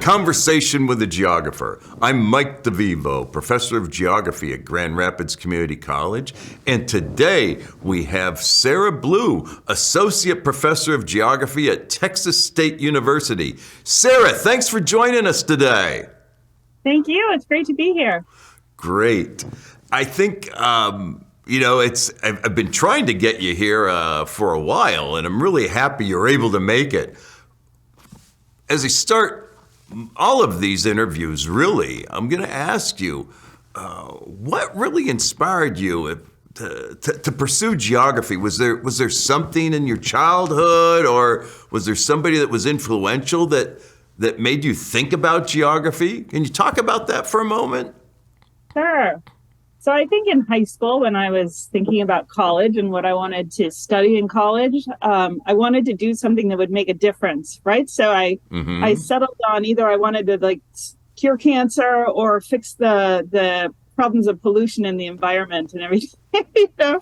Conversation with a Geographer. I'm Mike DeVivo, professor of geography at Grand Rapids Community College, and today we have Sarah Blue, associate professor of geography at Texas State University. Sarah, thanks for joining us today. Thank you. It's great to be here. Great. I think, I've been trying to get you here for a while, and I'm really happy you're able to make it. As I start all of these interviews, really, I'm going to ask you, what really inspired you to pursue geography? Was there something in your childhood, or was there somebody that was influential that made you think about geography? Can you talk about that for a moment? Sure. So I think in high school, when I was thinking about college and what I wanted to study in college, I wanted to do something that would make a difference, right? So I settled on either I wanted to cure cancer or fix the problems of pollution in the environment and everything,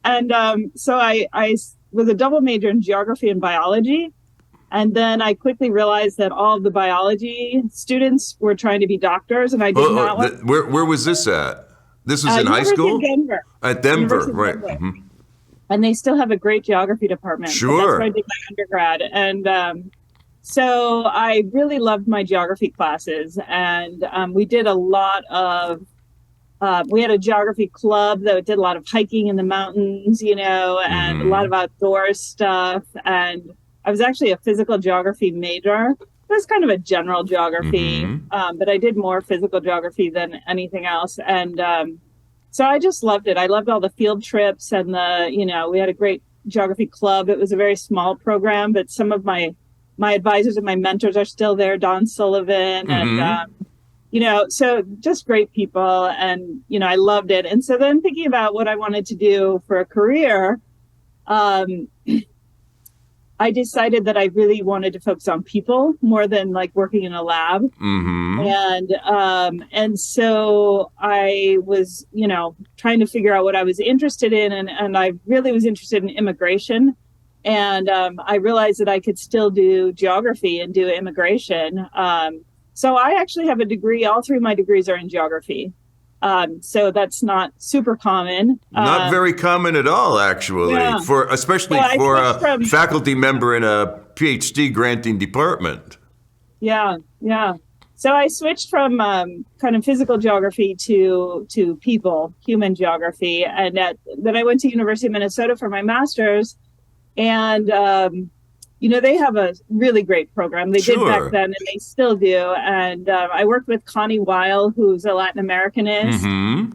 And so I was a double major in geography and biology. And then I quickly realized that all of the biology students were trying to be doctors, and I did not want. Where was this at? This was in high school? Denver. At Denver, right. Denver. Mm-hmm. And they still have a great geography department. Sure. So that's where I did my undergrad. And so I really loved my geography classes. And we did a lot of, we had a geography club that did a lot of hiking in the mountains, and a lot of outdoor stuff. And I was actually a physical geography major. It was kind of a general geography, but I did more physical geography than anything else. And so I just loved it. I loved all the field trips and we had a great geography club. It was a very small program, but some of my advisors and my mentors are still there, Don Sullivan, and, so just great people. And, I loved it. And so then thinking about what I wanted to do for a career, I decided that I really wanted to focus on people more than working in a lab. And so I was, trying to figure out what I was interested in. And I really was interested in immigration. And I realized that I could still do geography and do immigration. So I actually have a degree. All three of my degrees are in geography. So that's not super common. Not very common at all, actually, especially for a faculty member in a PhD granting department. Yeah. So I switched from kind of physical geography to people, human geography. And then I went to University of Minnesota for my master's. And they have a really great program. They did back then, and they still do. And I worked with Connie Weil, who's a Latin Americanist.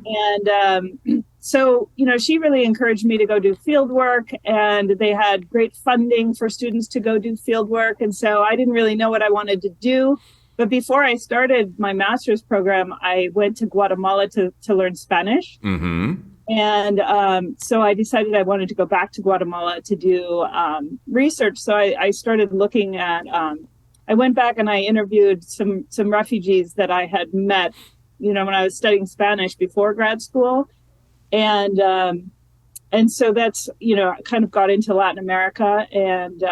And so, she really encouraged me to go do field work. And they had great funding for students to go do field work. And so I didn't really know what I wanted to do. But before I started my master's program, I went to Guatemala to learn Spanish. And so I decided I wanted to go back to Guatemala to do research. So I started looking at, I went back and I interviewed some refugees that I had met, when I was studying Spanish before grad school. And so that's, kind of got into Latin America and,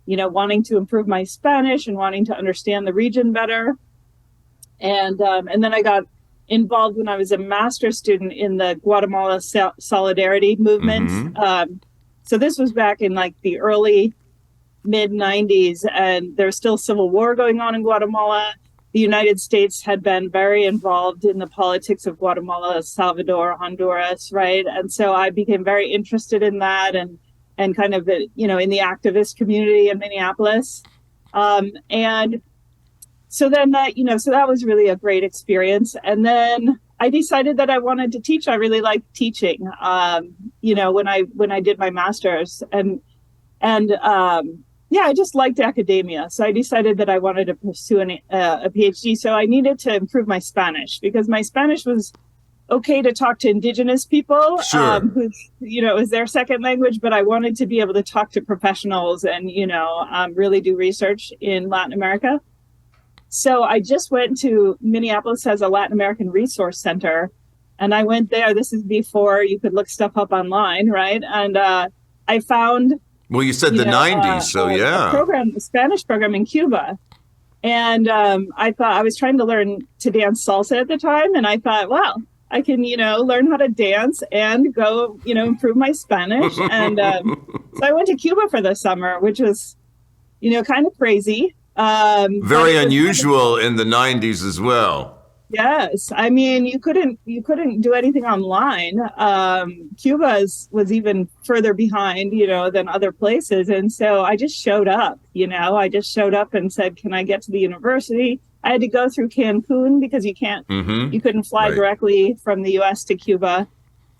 wanting to improve my Spanish and wanting to understand the region better. And then I got involved when I was a master's student in the Guatemala Solidarity movement. So this was back in the early mid 90s, and there was still civil war going on in Guatemala. The United States had been very involved in the politics of Guatemala, Salvador, Honduras, right? And so I became very interested in that and kind of, in the activist community in Minneapolis. And so then so that was really a great experience. And then I decided that I wanted to teach. I really liked teaching, when I did my master's and I just liked academia. So I decided that I wanted to pursue a PhD. So I needed to improve my Spanish because my Spanish was okay to talk to indigenous people, who, it was their second language, but I wanted to be able to talk to professionals and, really do research in Latin America. So I just went to Minneapolis has a Latin American resource center, and I went there. This is before you could look stuff up online, right? And I found Well, you said the 90s, so yeah. A Spanish program in Cuba. And I thought I was trying to learn to dance salsa at the time. And I thought, wow, I can, learn how to dance and go, improve my Spanish. And so I went to Cuba for the summer, which was, kind of crazy. Very unusual in the 90s as well. Yes, I mean you couldn't do anything online. Was even further behind, than other places, and so I just showed up. I just showed up and said, "Can I get to the university?" I had to go through Cancun because you couldn't fly Right. directly from the U.S. to Cuba.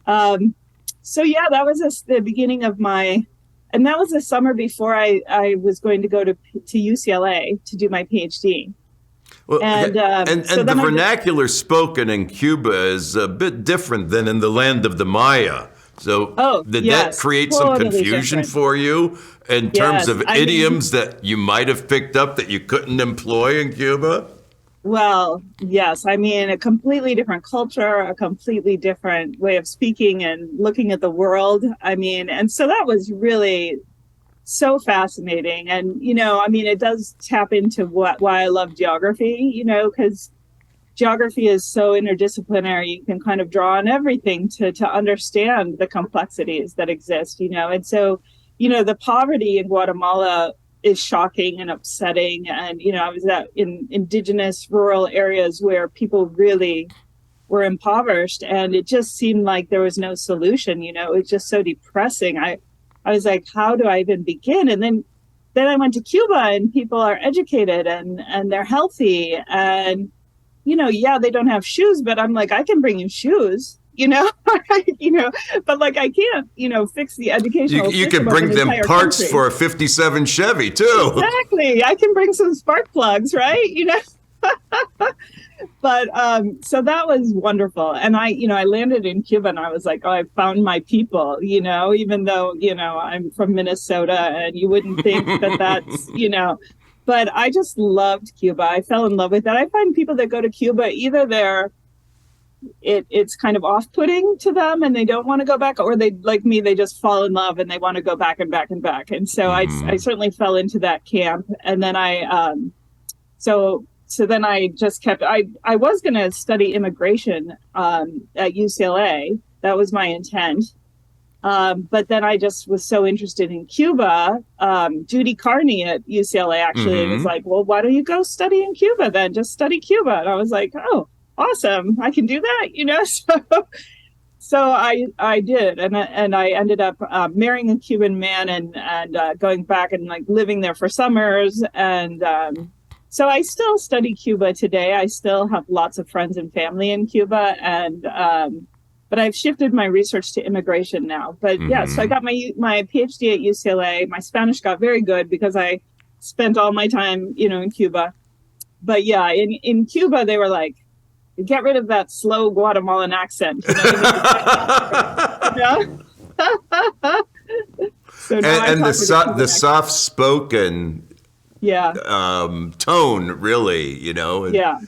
So yeah, that was the beginning of and that was the summer before I was going to go to UCLA to do my PhD. Well, And and so the then vernacular spoken in Cuba is a bit different than in the land of the Maya. So did that yes, create some totally confusion different. for you in terms Yes, of I mean, idioms that you might have picked up that you couldn't employ in Cuba? well, yes, I mean, a completely different culture, a completely different way of speaking and looking at the world. I mean, and so that was really so fascinating. And, I mean, it does tap into why I love geography, because geography is so interdisciplinary. You can kind of draw on everything to understand the complexities that exist, And so, the poverty in Guatemala is shocking and upsetting. And, I was in indigenous rural areas where people really were impoverished, and it just seemed like there was no solution. It was just so depressing. I was like, how do I even begin? And then I went to Cuba, and people are educated and they're healthy, and yeah, they don't have shoes, but I'm like, I can bring you shoes, but like I can't, fix the educational You can system of bring an them entire parts country. for a 57 Chevy, too. Exactly. I can bring some spark plugs, right? But so that was wonderful. And I landed in Cuba, and I was like, oh, I found my people, even though, I'm from Minnesota, and you wouldn't think that that's, but I just loved Cuba. I fell in love with it. I find people that go to Cuba, either it's kind of off-putting to them and they don't want to go back, or they, like me, they just fall in love and they want to go back and back and back. And so I certainly fell into that camp. And then so then I just I was going to study immigration at UCLA. That was my intent. But then I just was so interested in Cuba. Judy Carney at UCLA actually was like, well, why don't you go study in Cuba then? Just study Cuba. And I was like, oh, awesome. I can do that, So I did. And I ended up marrying a Cuban man and going back and like living there for summers. And so I still study Cuba today. I still have lots of friends and family in Cuba. But I've shifted my research to immigration now. But yeah, so I got my PhD at UCLA. My Spanish got very good because I spent all my time, in Cuba. But yeah, in Cuba, they were like, get rid of that slow Guatemalan accent. So now And I the, talk with a so, Cuban the accent. soft-spoken Yeah, tone, really, yeah.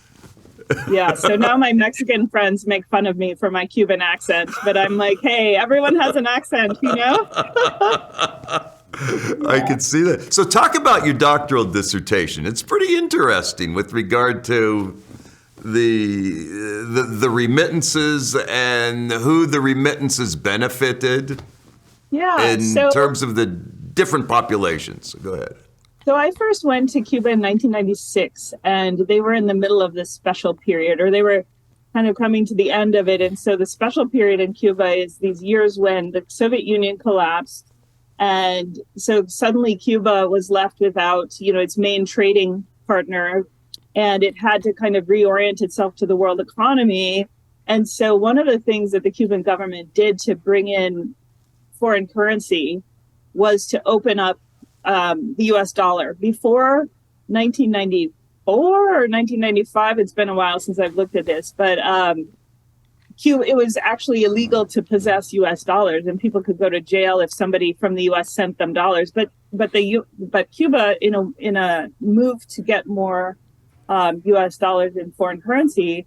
Yeah, so now my Mexican friends make fun of me for my Cuban accent, but I'm like, hey, everyone has an accent, I can see that. So talk about your doctoral dissertation. It's pretty interesting with regard to the remittances and who the remittances benefited Yeah, in so terms of the different populations. Go ahead. So I first went to Cuba in 1996, and they were in the middle of this special period, or they were kind of coming to the end of it. And so the special period in Cuba is these years when the Soviet Union collapsed. And so suddenly Cuba was left without, its main trading partner, and it had to kind of reorient itself to the world economy. And so one of the things that the Cuban government did to bring in foreign currency was to open up the US dollar. Before 1994 or 1995, it's been a while since I've looked at this, but Cuba, it was actually illegal to possess US dollars, and people could go to jail if somebody from the US sent them dollars. But Cuba, in a move to get more US dollars in foreign currency,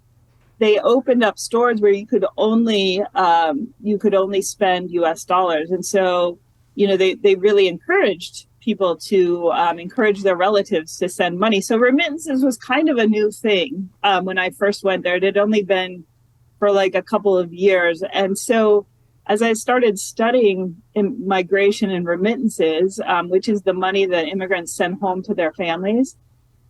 they opened up stores where you could only spend US dollars. And so, they really encouraged people to encourage their relatives to send money. So remittances was kind of a new thing when I first went there. It had only been for like a couple of years. And so as I started studying migration and remittances, which is the money that immigrants send home to their families,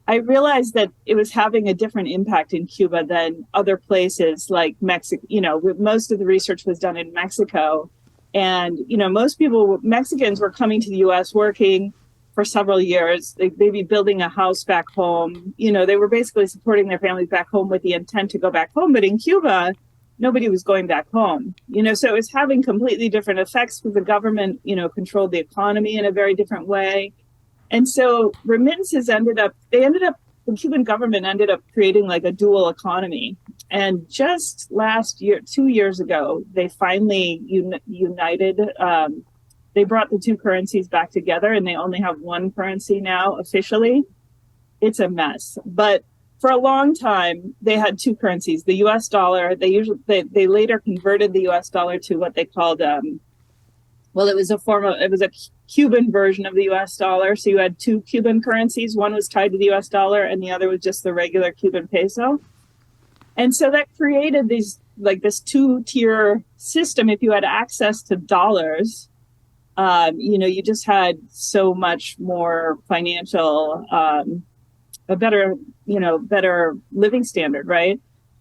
I realized that it was having a different impact in Cuba than other places like Mexico. You know, most of the research was done in Mexico. And, you know, Mexicans were coming to the US working for several years. They'd be building a house back home. You know, they were basically supporting their families back home with the intent to go back home. But in Cuba, nobody was going back home. You know, so it was having completely different effects because the government, you know, controlled the economy in a very different way. And so remittances the Cuban government ended up creating like a dual economy. And just last year, 2 years ago, they finally united. They brought the two currencies back together, and they only have one currency now officially. It's a mess. But for a long time, they had two currencies. The U.S. dollar. They later converted the U.S. dollar to what they called. It was a Cuban version of the U.S. dollar. So you had two Cuban currencies. One was tied to the U.S. dollar, and the other was just the regular Cuban peso. And so that created this two-tier system. If you had access to dollars, you know, you just had so much more financial, a better living standard, right?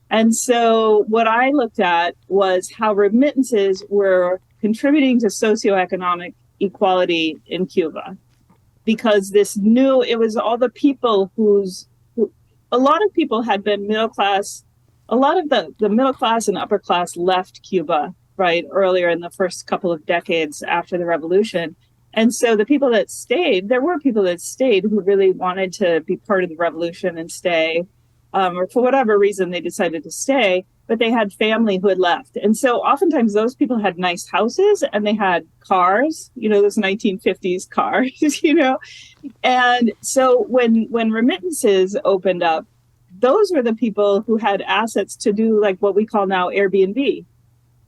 And so what I looked at was how remittances were contributing to socioeconomic equality in Cuba, because it was all the people a lot of people had been middle class. A lot of the middle class and upper class left Cuba, right, earlier in the first couple of decades after the revolution. And so there were people that stayed who really wanted to be part of the revolution and stay, or for whatever reason they decided to stay, but they had family who had left. And so oftentimes those people had nice houses and they had cars, you know, those 1950s cars, you know. And so when remittances opened up, those were the people who had assets to do like what we call now Airbnb,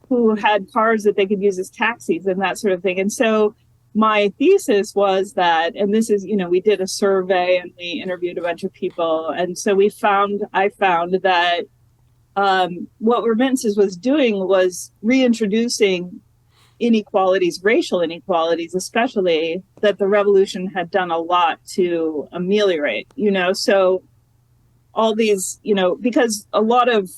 who had cars that they could use as taxis and that sort of thing. And so my thesis was that, and this is, you know, we did a survey and we interviewed a bunch of people. And so I found that what remittances was doing was reintroducing inequalities, racial inequalities, especially, that the revolution had done a lot to ameliorate, you know. So all these, you know, because a lot of,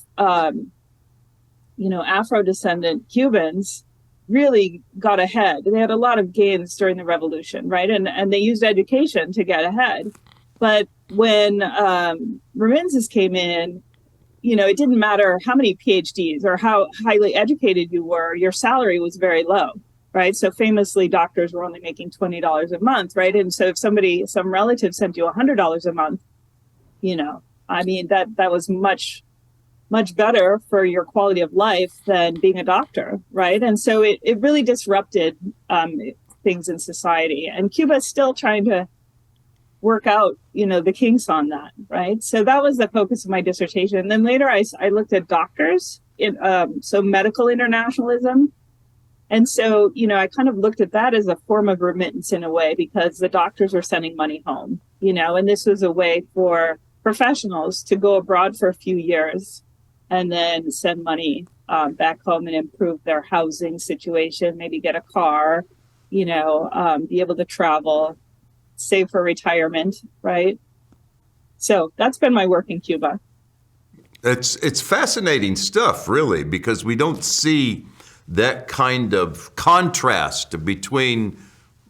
you know, Afro-descendant Cubans really got ahead. They had a lot of gains during the revolution, right? And they used education to get ahead. But when remittances came in, you know, it didn't matter how many PhDs or how highly educated you were, your salary was very low, right? So famously, doctors were only making $20 a month, right? And so if some relative sent you $100 a month, you know, I mean, that was much better for your quality of life than being a doctor, right? And so it really disrupted things in society. And Cuba is still trying to work out, you know, the kinks on that, right? So that was the focus of my dissertation. And then later I looked at doctors, so medical internationalism. And so, you know, I kind of looked at that as a form of remittance in a way, because the doctors were sending money home, you know, and this was a way for professionals to go abroad for a few years and then send money back home and improve their housing situation, maybe get a car, you know, be able to travel, save for retirement, right? So that's been my work in Cuba. It's fascinating stuff, really, because we don't see that kind of contrast between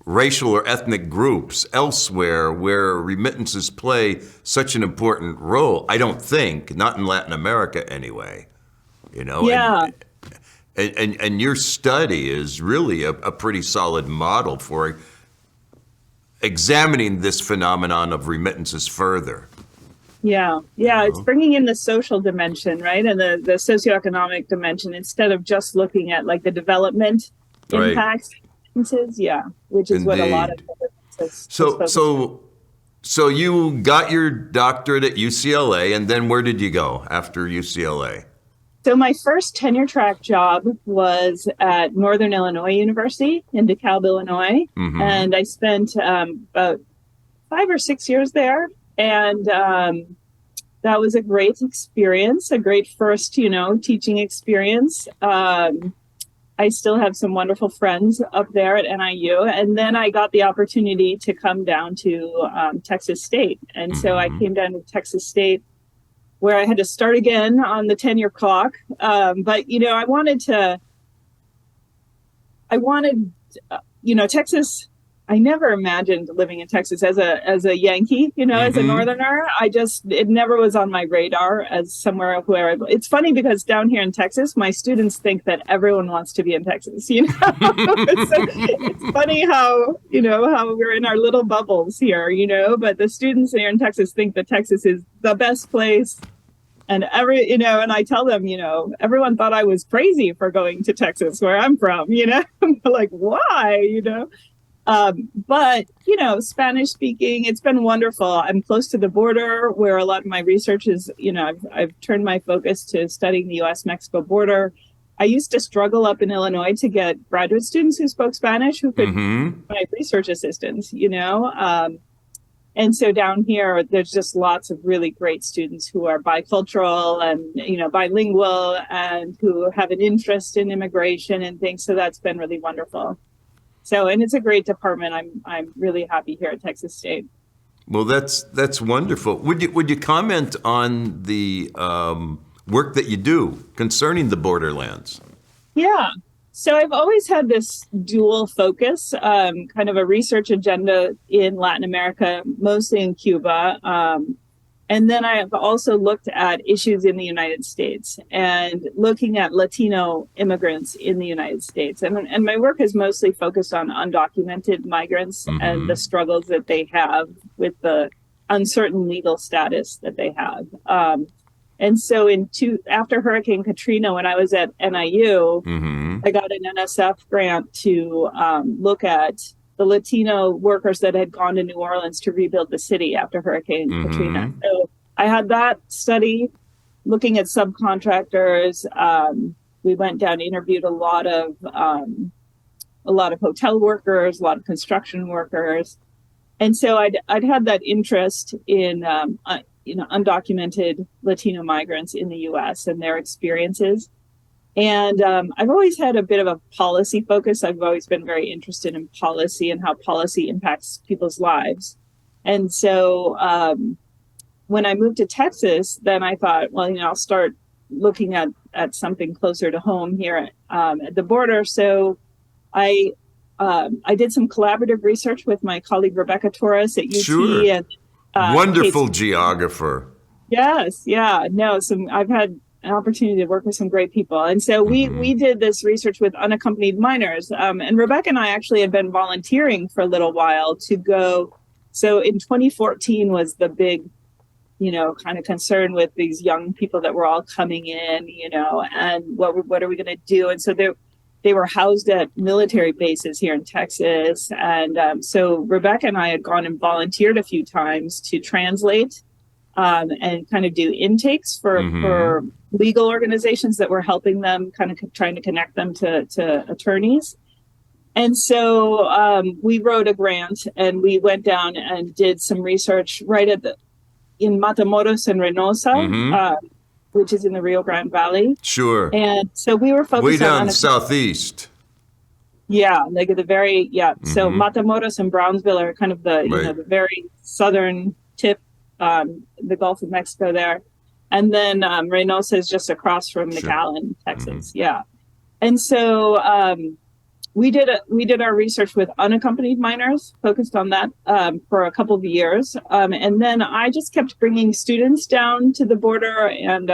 racial or ethnic groups elsewhere where remittances play such an important role. I don't think, not in Latin America anyway, you know. Yeah. And your study is really a pretty solid model for examining this phenomenon of remittances further. Yeah, it's bringing in the social dimension, right? And the socioeconomic dimension, instead of just looking at like the development impacts. Yeah, which is what a lot of So you got your doctorate at UCLA, and then where did you go after UCLA? So my first tenure track job was at Northern Illinois University in DeKalb, Illinois. And I spent about 5 or 6 years there. And that was a great experience, a great first, teaching experience. I still have some wonderful friends up there at NIU. And then I got the opportunity to come down to Texas State. And so I came down to Texas State, where I had to start again on the tenure clock. But, Texas. I never imagined living in Texas as a Yankee, as a Northerner. It never was on my radar as somewhere where it's funny because down here in Texas, my students think that everyone wants to be in Texas, it's funny how we're in our little bubbles here, but the students here in Texas think that Texas is the best place. And and I tell them, everyone thought I was crazy for going to Texas, where I'm from, like, why, But, Spanish speaking, it's been wonderful. I'm close to the border where a lot of my research is, I've turned my focus to studying the U.S.-Mexico border. I used to struggle up in Illinois to get graduate students who spoke Spanish who could be my research assistants, And so down here, there's just lots of really great students who are bicultural and, bilingual and who have an interest in immigration and things. So that's been really wonderful. So, and it's a great department. I'm really happy here at Texas State. Well, that's wonderful. Would you comment on the work that you do concerning the borderlands? Yeah. So I've always had this dual focus, kind of a research agenda in Latin America, mostly in Cuba. And then I have also looked at issues in the United States and looking at Latino immigrants in the United States. And my work is mostly focused on undocumented migrants and the struggles that they have with the uncertain legal status that they have. And so after Hurricane Katrina, when I was at NIU, I got an NSF grant to look at the Latino workers that had gone to New Orleans to rebuild the city after Hurricane Katrina. So I had that study looking at subcontractors. We went down, interviewed a lot of hotel workers, a lot of construction workers. And so I'd had that interest in undocumented Latino migrants in the U.S. and their experiences. And I've always had a bit of a policy focus. I've always been very interested in policy and how policy impacts people's lives. And so when I moved to Texas, then I thought, well, I'll start looking at something closer to home here at the border. So I did some collaborative research with my colleague Rebecca Torres at UT. Sure. And wonderful geographer. Yes, yeah. No, I've had an opportunity to work with some great people. And so we did this research with unaccompanied minors. And Rebecca and I actually had been volunteering for a little while to go. So in 2014 was the big, kind of concern with these young people that were all coming in, and what are we going to do? And so they were housed at military bases here in Texas. And so Rebecca and I had gone and volunteered a few times to translate and kind of do intakes for legal organizations that were helping them, kind of trying to connect them to attorneys. And so we wrote a grant and we went down and did some research right in Matamoros and Reynosa, which is in the Rio Grande Valley. Sure. And so we were focused way down southeast. Yeah, like at the very, So Matamoros and Brownsville are kind of the very southern tip, the Gulf of Mexico there. And then Reynosa is just across from McAllen, Texas. Yeah. And so we did our research with unaccompanied minors, focused on that for a couple of years. And then I just kept bringing students down to the border and,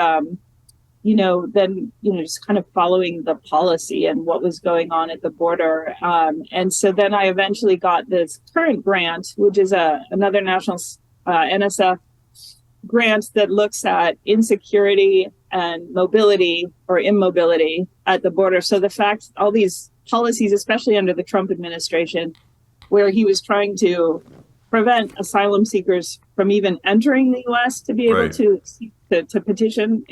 just kind of following the policy and what was going on at the border. And so then I eventually got this current grant, which is another national NSF grant that looks at insecurity and mobility or immobility at the border. So the fact all these policies, especially under the Trump administration, where he was trying to prevent asylum seekers from even entering the U.S. to be able to petition,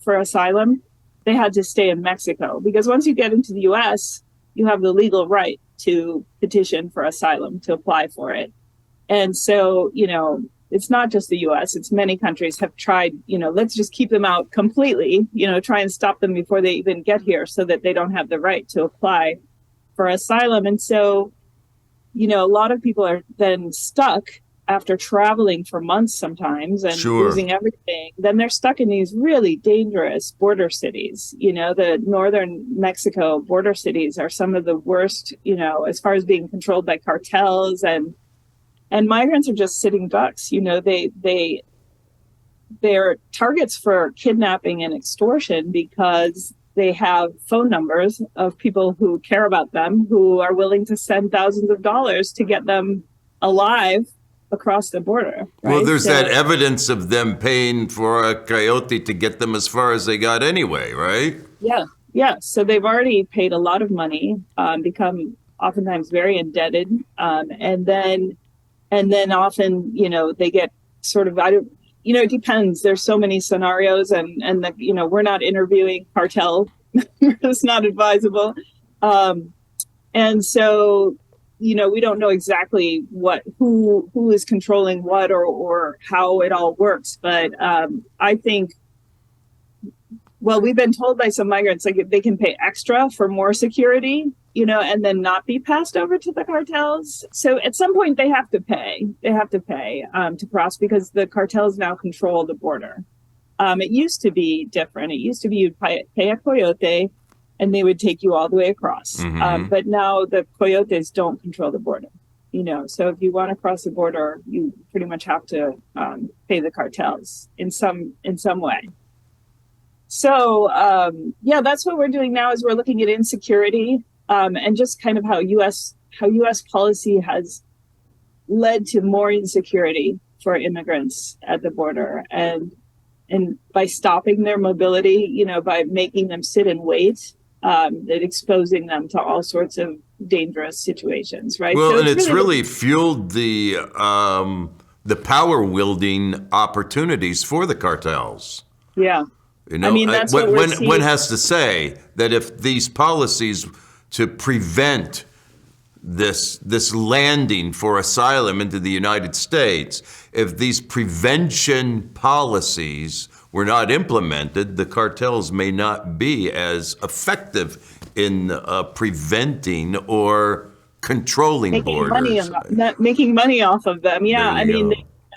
for asylum, they had to stay in Mexico, because once you get into the US, you have the legal right to petition for asylum, to apply for it. And so, it's not just the US, it's many countries have tried, let's just keep them out completely, try and stop them before they even get here so that they don't have the right to apply for asylum. And so, a lot of people are then stuck after traveling for months sometimes and Sure. losing everything. Then they're stuck in these really dangerous border cities. The northern Mexico border cities are some of the worst, as far as being controlled by cartels, and migrants are just sitting ducks. They're targets for kidnapping and extortion because they have phone numbers of people who care about them, who are willing to send thousands of dollars to get them alive across the border. Right? Well, there's that evidence of them paying for a coyote to get them as far as they got anyway, right? Yeah. So they've already paid a lot of money, become oftentimes very indebted, and then often, they get sort of, it depends. There's so many scenarios, and we're not interviewing cartel. It's not advisable. And so, we don't know exactly who is controlling what or how it all works. But I think, we've been told by some migrants, like, they can pay extra for more security, and then not be passed over to the cartels. So at some point they have to pay. To cross, because the cartels now control the border. It used to be different. It used to be you'd pay a coyote and they would take you all the way across. Mm-hmm. But now the coyotes don't control the border. So if you want to cross the border, you pretty much have to pay the cartels in some way. So that's what we're doing now, is we're looking at insecurity, and just kind of how U.S. policy has led to more insecurity for immigrants at the border, and by stopping their mobility, by making them sit and wait, exposing them to all sorts of dangerous situations, right? Well, so and it's really fueled the power wielding opportunities for the cartels. Yeah. That's what we're seeing. One has to say that if these policies to prevent this landing for asylum into the United States, if these prevention policies were not implemented, the cartels may not be as effective in preventing or controlling borders. Making money off of them. Yeah,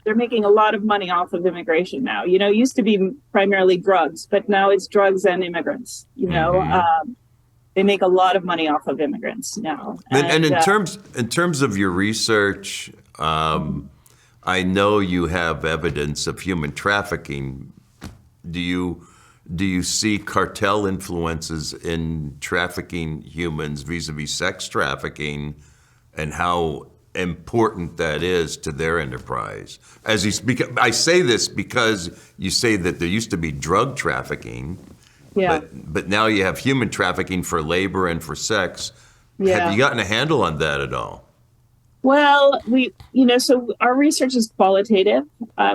they're making a lot of money off of immigration now. It used to be primarily drugs, but now it's drugs and immigrants. They make a lot of money off of immigrants now. And in terms of your research, I know you have evidence of human trafficking. Do you see cartel influences in trafficking humans vis-a-vis sex trafficking, and how important that is to their enterprise? As you speak, I say this because you say that there used to be drug trafficking. Yeah. But now you have human trafficking for labor and for sex. Yeah. Have you gotten a handle on that at all? Well, so our research is qualitative.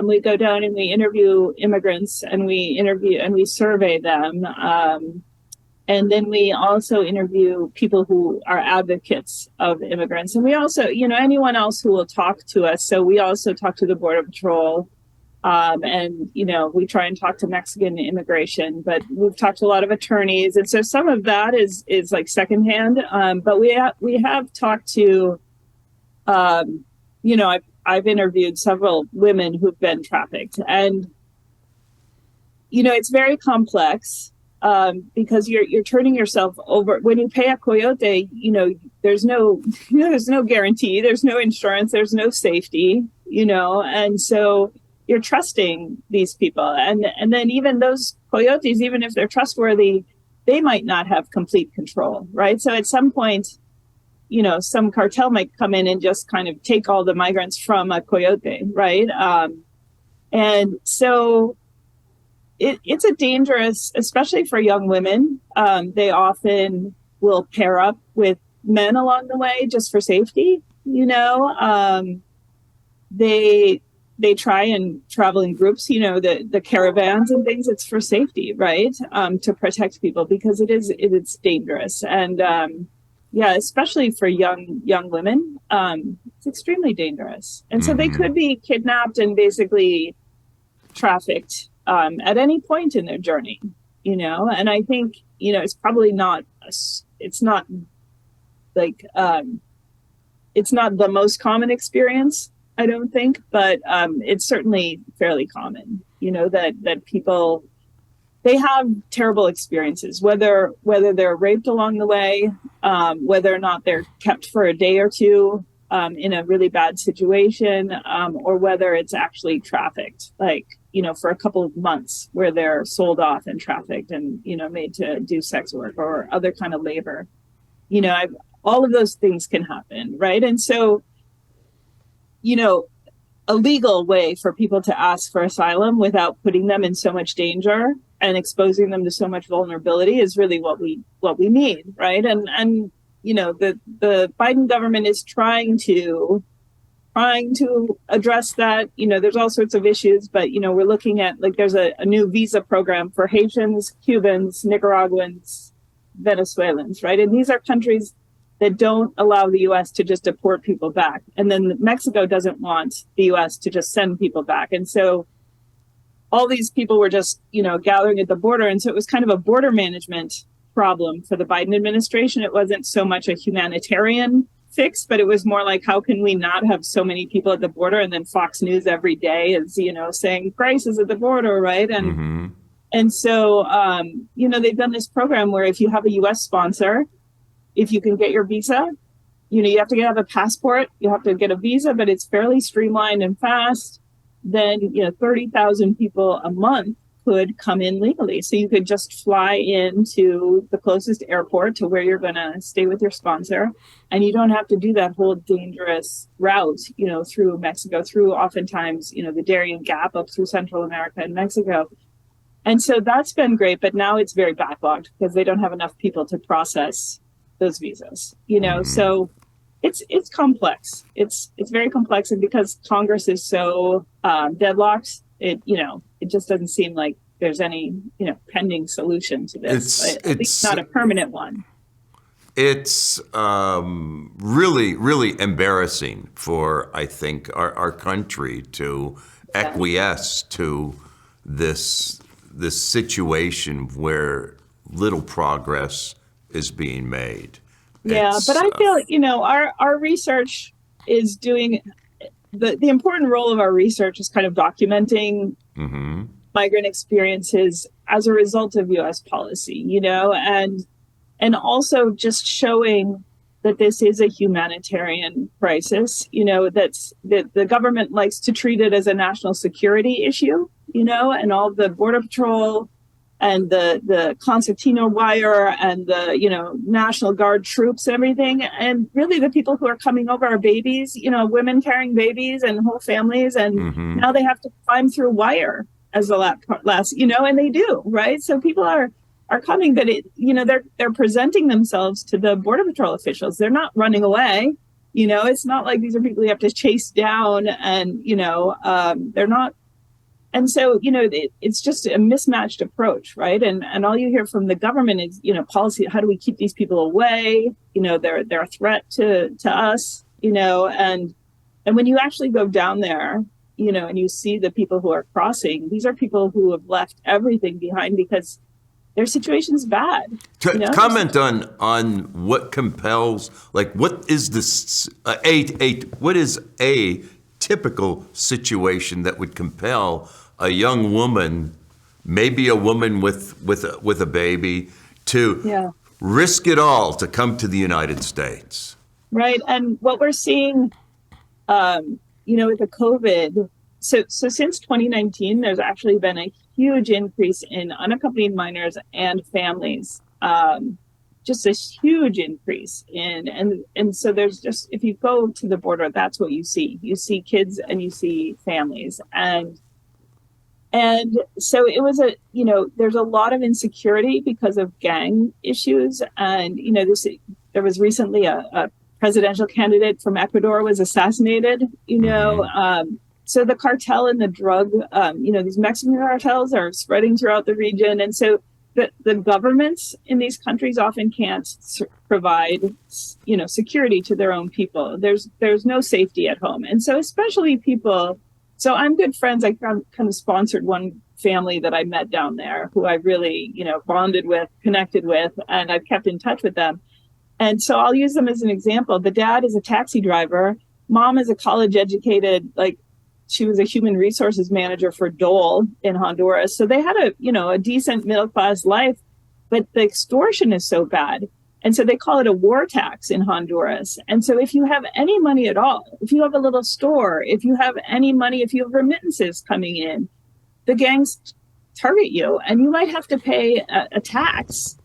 We go down and we interview immigrants, and we survey them. And then we also interview people who are advocates of immigrants. And we also, anyone else who will talk to us. So we also talk to the Border Patrol. And we try and talk to Mexican immigration, but we've talked to a lot of attorneys, and so some of that is like secondhand. But we have talked to, I've interviewed several women who've been trafficked, and it's very complex, because you're turning yourself over when you pay a coyote. There's no guarantee, there's no insurance, there's no safety, and so you're trusting these people. And then even those coyotes, even if they're trustworthy, they might not have complete control, right? So at some point, some cartel might come in and just kind of take all the migrants from a coyote, right? And so it's a dangerous, especially for young women. They often will pair up with men they try and travel in groups, the caravans and things. It's for safety, right? To protect people, because it's dangerous. And yeah, especially for young women, it's extremely dangerous. And so they could be kidnapped and basically trafficked at any point in their journey, and I think, it's probably not, it's not like, it's not the most common experience, I don't think, but it's certainly fairly common, that people, they have terrible experiences, whether they're raped along the way, whether or not they're kept for a day or two in a really bad situation, or whether it's actually trafficked, like, for a couple of months, where they're sold off and trafficked and, made to do sex work or other kind of labor. All of those things can happen, right? And so, a legal way for people to ask for asylum without putting them in so much danger and exposing them to so much vulnerability is really what we need, right? And the Biden government is trying to address that. There's all sorts of issues, but we're looking at, like, there's a new visa program for Haitians, Cubans, Nicaraguans, Venezuelans, right? And these are countries that don't allow the U.S. to just deport people back. And then Mexico doesn't want the U.S. to just send people back. And so all these people were just, gathering at the border. And so it was kind of a border management problem for the Biden administration. It wasn't so much a humanitarian fix, but it was more like, how can we not have so many people at the border? And then Fox News every day is, saying crisis at the border, right? And and so, they've done this program where if you have a U.S. sponsor, if you can get your visa, you have to have a passport, you have to get a visa, but it's fairly streamlined and fast. Then, 30,000 people a month could come in legally. So you could just fly into the closest airport to where you're going to stay with your sponsor. And you don't have to do that whole dangerous route, through Mexico, through oftentimes, the Darien Gap up through Central America and Mexico. And so that's been great, but now it's very backlogged because they don't have enough people to process those visas, so it's complex. It's very complex. And because Congress is so deadlocked, it just doesn't seem like there's any, pending solution to this, at least not a permanent one. It's really, really embarrassing for, I think, our country to acquiesce to this situation where little progress is being made. Yeah, but I feel, our research is doing the important role of our research is kind of documenting migrant experiences as a result of U.S. policy, and also just showing that this is a humanitarian crisis, that the government likes to treat it as a national security issue, and all the Border Patrol and the concertina wire and the, National Guard troops and everything. And really the people who are coming over are babies, women carrying babies and whole families. And now they have to climb through wire as the last, and they do, right? So people are coming, but they're presenting themselves to the Border Patrol officials. They're not running away. It's not like these are people you have to chase down and, they're not. And so, it's just a mismatched approach, right? And all you hear from the government is, policy. How do we keep these people away? They're a threat to us, and when you actually go down there, and you see the people who are crossing, these are people who have left everything behind because their situation's bad. Comment on what compels, like, what is this, what is a typical situation that would compel a young woman, maybe a woman with a baby, to risk it all to come to the United States? Right. And what we're seeing, with the COVID, so since 2019, there's actually been a huge increase in unaccompanied minors and families. Just a huge increase and so there's just, if you go to the border, that's what you see. You see kids and you see families. And so it was there's a lot of insecurity because of gang issues. And, there was recently a presidential candidate from Ecuador was assassinated, So the cartel and the drug, these Mexican cartels are spreading throughout the region. And so the governments in these countries often can't provide, security to their own people. There's no safety at home. And so especially people, so I'm good friends. I kind of sponsored one family that I met down there who I really, bonded with, connected with, and I've kept in touch with them. And so I'll use them as an example. The dad is a taxi driver. Mom is a college educated, she was a human resources manager for Dole in Honduras. So they had a decent middle class life, but the extortion is so bad. And so they call it a war tax in Honduras. And so if you have any money at all, if you have a little store, if you have any money, if you have remittances coming in, the gangs target you, and you might have to pay a tax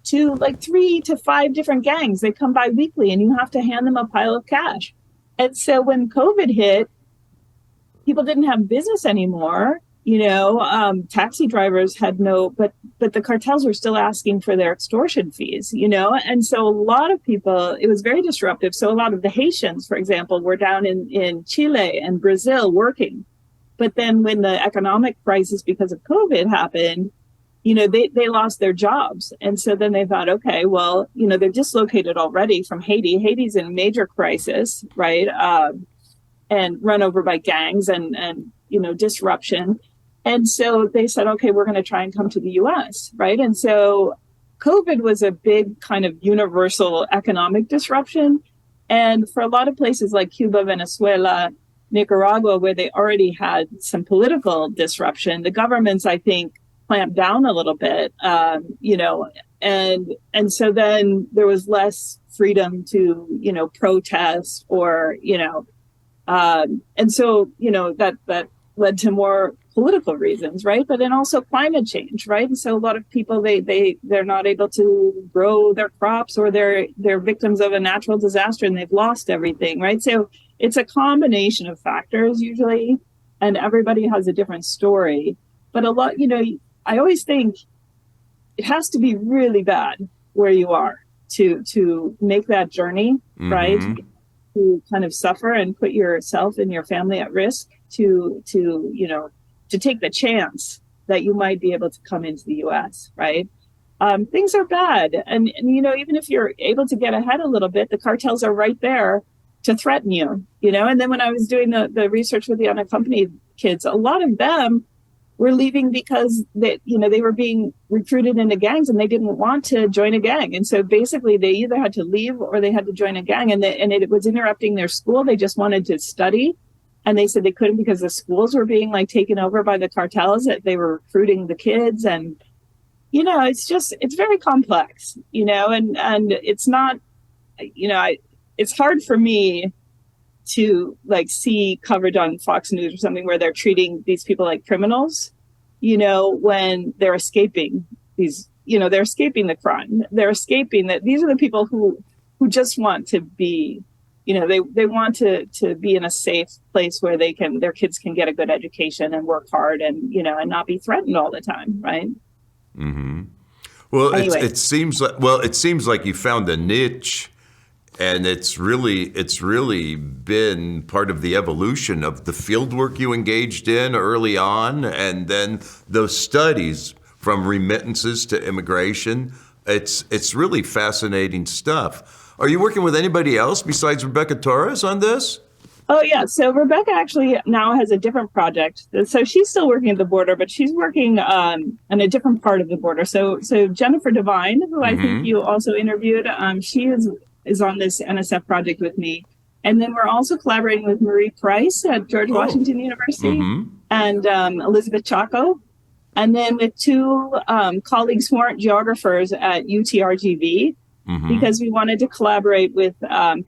to 3 to 5 different gangs. They come by weekly and you have to hand them a pile of cash. And so when COVID hit, people didn't have business anymore. Taxi drivers had but the cartels were still asking for their extortion fees, and so a lot of people, it was very disruptive. So a lot of the Haitians, for example, were down in Chile and Brazil working. But then when the economic crisis because of COVID happened, they lost their jobs. And so then they thought, okay, well, they're dislocated already from Haiti. Haiti's in major crisis, right? And run over by gangs and disruption. And so they said, okay, we're going to try and come to the US, right? And so COVID was a big kind of universal economic disruption. And for a lot of places like Cuba, Venezuela, Nicaragua, where they already had some political disruption, the governments, I think, clamped down a little bit, and so then there was less freedom to, protest or, and so, that led to more political reasons, right? But then also climate change, right? And so a lot of people, they're not able to grow their crops, or they're victims of a natural disaster and they've lost everything, right? So it's a combination of factors usually, and everybody has a different story. But a lot, I always think it has to be really bad where you are to make that journey, right? To kind of suffer and put yourself and your family at risk to take the chance that you might be able to come into the US, right? Things are bad. And even if you're able to get ahead a little bit, the cartels are right there to threaten you, And then when I was doing the research with the unaccompanied kids, a lot of them were leaving because they were being recruited into gangs and they didn't want to join a gang. And so basically they either had to leave or they had to join a gang, and it was interrupting their school. They just wanted to study. And they said they couldn't because the schools were being taken over by the cartels, that they were recruiting the kids. And, it's very complex, and it's not, it's hard for me to see coverage on Fox News or something where they're treating these people like criminals, when they're escaping they're escaping the crime. They're escaping that. These are the people who just want to be, they want to be in a safe place where their kids can get a good education and work hard and, and not be threatened all the time. Right. Mm-hmm. Well, anyway. it seems like you found a niche. And it's really been part of the evolution of the fieldwork you engaged in early on, and then those studies from remittances to immigration. It's really fascinating stuff. Are you working with anybody else besides Rebecca Torres on this? Oh, yeah. So Rebecca actually now has a different project. So she's still working at the border, but she's working on a different part of the border. So Jennifer Devine, who I think you also interviewed, she is on this NSF project with me. And then we're also collaborating with Marie Price at George Washington University and Elizabeth Chaco. And then with 2 colleagues who aren't geographers at UTRGV, because we wanted to collaborate with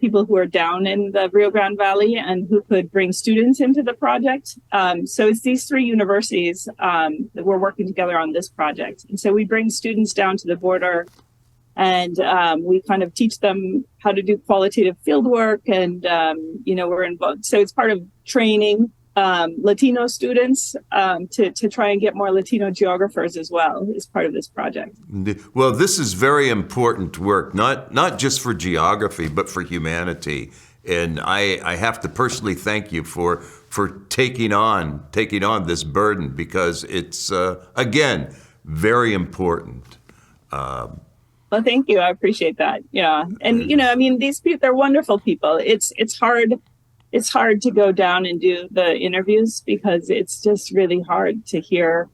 people who are down in the Rio Grande Valley and who could bring students into the project. So it's these 3 universities that we're working together on this project. And so we bring students down to the border, and we kind of teach them how to do qualitative field work. And, we're involved. So it's part of training Latino students to try and get more Latino geographers as well as part of this project. Well, this is very important work, not just for geography, but for humanity. And I have to personally thank you for for taking on this burden, because it's again very important. Well, thank you. I appreciate that. Yeah. And, you know, I mean, these people, they're wonderful people. It's hard. It's hard to go down and do the interviews because it's just really hard to hear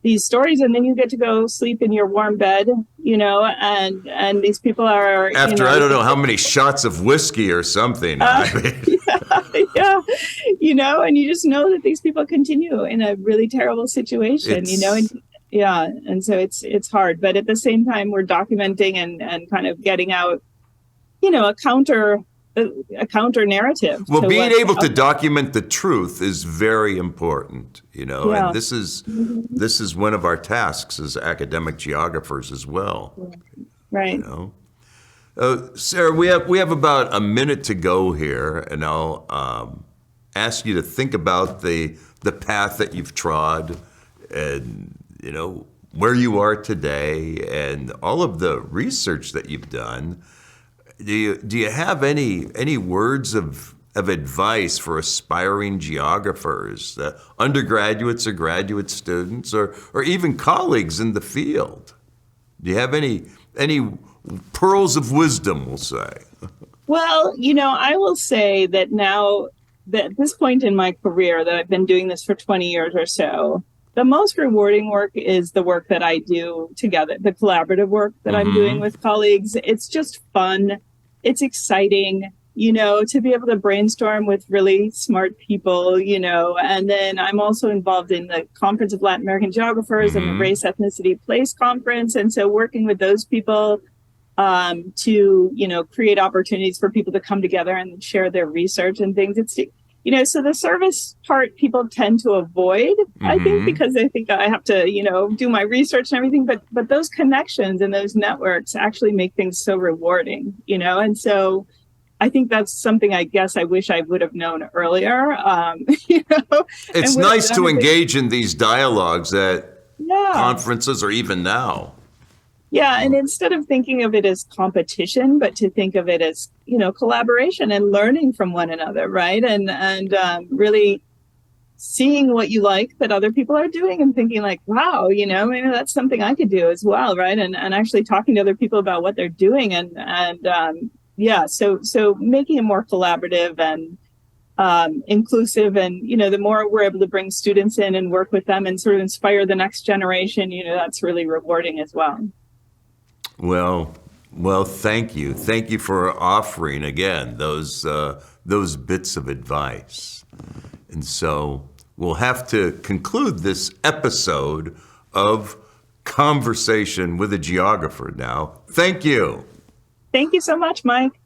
these stories. And then you get to go sleep in your warm bed, you know, and these people are, After, you know, I don't know how many shots of whiskey or something. yeah, you know, and you just know that these people continue in a really terrible situation, you know, and yeah. And so it's hard, but at the same time, we're documenting and kind of getting out, you know, a counter narrative. Well, being able to document the truth is very important, you know, Yeah. and this is one of our tasks as academic geographers as well. Right. You know? Sarah, we have about a minute to go here, and I'll ask you to think about the path that you've trod, and you know where you are today, and all of the research that you've done. Do you have any words of advice for aspiring geographers, undergraduates or graduate students, or even colleagues in the field? Do you have any pearls of wisdom, we'll say? Well, you know, I will say that now that at this point in my career that I've been doing this for 20 years or so, the most rewarding work is the work that I do together, the collaborative work that I'm doing with colleagues. It's just fun. It's exciting, you know, to be able to brainstorm with really smart people, you know. And then I'm also involved in the Conference of Latin American Geographers and the Race, Ethnicity, Place Conference. And so working with those people to, you know, create opportunities for people to come together and share their research and things. It's, you know, so the service part people tend to avoid, I think, because they think I have to, you know, do my research and everything. But those connections and those networks actually make things so rewarding, you know. And so I think that's something I guess I wish I would have known earlier. You know, it's nice to engage in these dialogues at yeah. conferences or even now. Yeah, and instead of thinking of it as competition, but to think of it as, you know, collaboration and learning from one another, right? And really seeing what you like that other people are doing and thinking like, wow, you know, maybe that's something I could do as well, right? And actually talking to other people about what they're doing and yeah, so making it more collaborative and inclusive, and you know, the more we're able to bring students in and work with them and sort of inspire the next generation, you know, that's really rewarding as well. Well, thank you. Thank you for offering again those bits of advice. And so we'll have to conclude this episode of Conversation with a Geographer now. Thank you. Thank you so much, Mike.